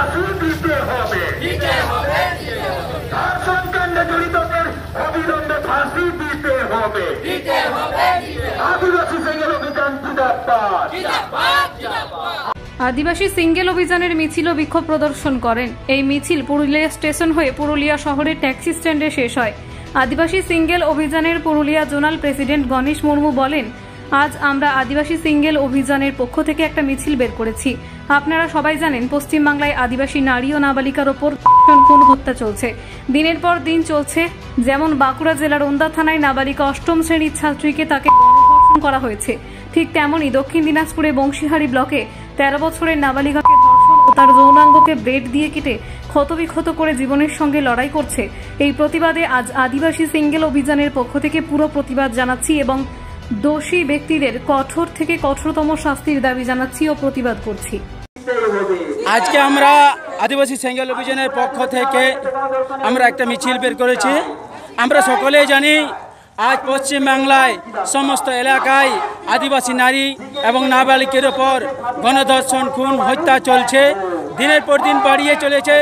ফাঁসি দিতে হবে, ধর্ষণ কাণ্ডে জড়িতদের অবিলম্বে ফাঁসি দিতে হবে। আদিবাসী সিঙ্গেল অভিযান জিন্দাবাদ। আদিবাসী সিঙ্গেল অভিযানের মিছিল ও বিক্ষোভ প্রদর্শন করেন। এই মিছিল পুরুলিয়া স্টেশন হয়ে পুরুলিয়া শহরের ট্যাক্সি স্ট্যান্ডে শেষ হয়। আদিবাসী সিঙ্গেল অভিযানের পুরুলিয়া জোনাল প্রেসিডেন্ট গণেশ মুর্মু বলেন, আজ আমরা আদিবাসী সিঙ্গেল অভিযানের পক্ষ থেকে একটা মিছিল বের করেছি। আপনারা সবাই জানেন, পশ্চিমবাংলায় আদিবাসী নারী ও নাবালিকার ওপর খুন হত্যা চলছে, দিনের পর দিন চলছে। যেমন বাঁকুড়া জেলার ওন্দা থানায় নাবালিকা অষ্টম শ্রেণীর ছাত্রীকে তাকে গণধর্ষণ করা হয়েছে, ঠিক তেমনই দক্ষিণ দিনাজপুরে বংশীহারি ব্লকে 13 বছরের নাবালিকাকে ধর্ষণ ও তার যৌনাঙ্গকে ব্লেড দিয়ে কেটে ক্ষতবিক্ষত করে জীবনের সঙ্গে লড়াই করছে। এই প্রতিবাদে আজ আদিবাসী সিঙ্গেল অভিযানের পক্ষ থেকে পুরো প্রতিবাদ জানাচ্ছি এবং দোষী ব্যক্তিদের কঠোর থেকে কঠোরতম শাস্তির দাবি জানাচ্ছি ও প্রতিবাদ করছি। আজকে আমরা আদিবাসী সিঙ্গেল অভিযানের পক্ষ থেকে আমরা একটা মিছিল বের করেছি। আমরা সকলেই জানি, আজ পশ্চিমবাংলায় সমস্ত এলাকায় আদিবাসী নারী এবং নাবালিকার ওপর গণধর্ষণ, খুন, হত্যা চলছে, দিনের পর দিন বাড়িয়ে চলেছে।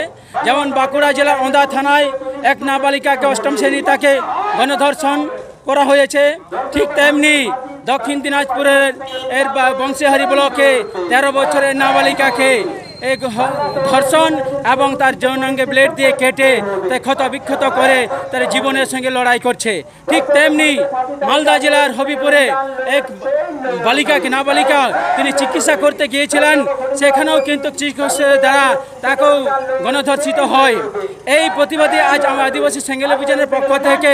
যেমন বাঁকুড়া জেলার ওন্দা থানায় এক নাবালিকাকে অষ্টম শ্রেণী তাকে গণধর্ষণ করা হয়েছে, ঠিক তেমনি দক্ষিণ দিনাজপুরের বংশীহারি ব্লকে 13 বছরের নাবালিকাকে ধর্ষণ এবং তার যৌনাঙ্গে ব্লেড দিয়ে কেটে তাই ক্ষত বিক্ষত করে তার জীবনের সঙ্গে লড়াই করছে। ঠিক তেমনি মালদা জেলার হবিপুরে এক নাবালিকা তিনি চিকিৎসা করতে গিয়েছিলেন, সেখানেও কিন্তু চিকিৎসার দ্বারা তাকেও গণধর্ষিত হয়। এই প্রতিবাদে আজ আমরা আদিবাসী সিঙ্গেল অভিযানের পক্ষ থেকে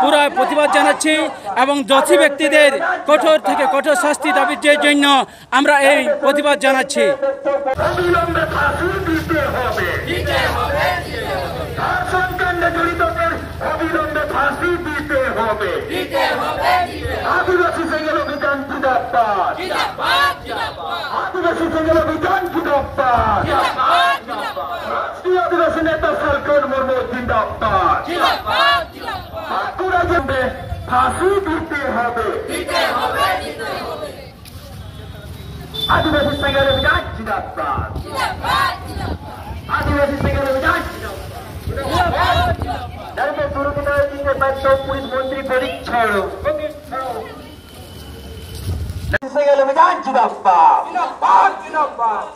পুরো প্রতিবাদ জানাচ্ছি এবং দোষী ব্যক্তিদের কঠোর থেকে কঠোর শাস্তি দাবির জন্য আমরা এই প্রতিবাদ জানাচ্ছি। অবিলম্বে ফাঁসি দিতে হবে, ধর্ষণ কাণ্ডে জড়িতদের অবিলম্বে ফাঁসি দিতে হবে। আদিবাসী সিঙ্গেল অভিযান জিন্দাবাদ। আদিবাসী সিঙ্গেল অভিযান জিন্দাবাদ। রাষ্ট্রীয় আদিবাসী নেতা সরকার মুর্মু জিন্দাবাদ। বাঁকুড়া জেলায় ফাঁসি দিতে হবে। আদিবাসী সিঙ্গেল অভিযান জিন্দাবাদ। আদিবাসী সিঙ্গেল অভিযান জিন্দাবাদ। পুলিশ মন্ত্রী পরিচ্ছন্ন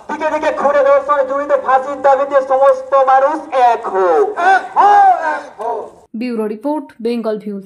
দিকে দিকে ঘুরে ধর্ষণ জড়িত ফাঁসির দাবিতে সমস্ত মানুষ এক হোক। Bureau report, Bengal views.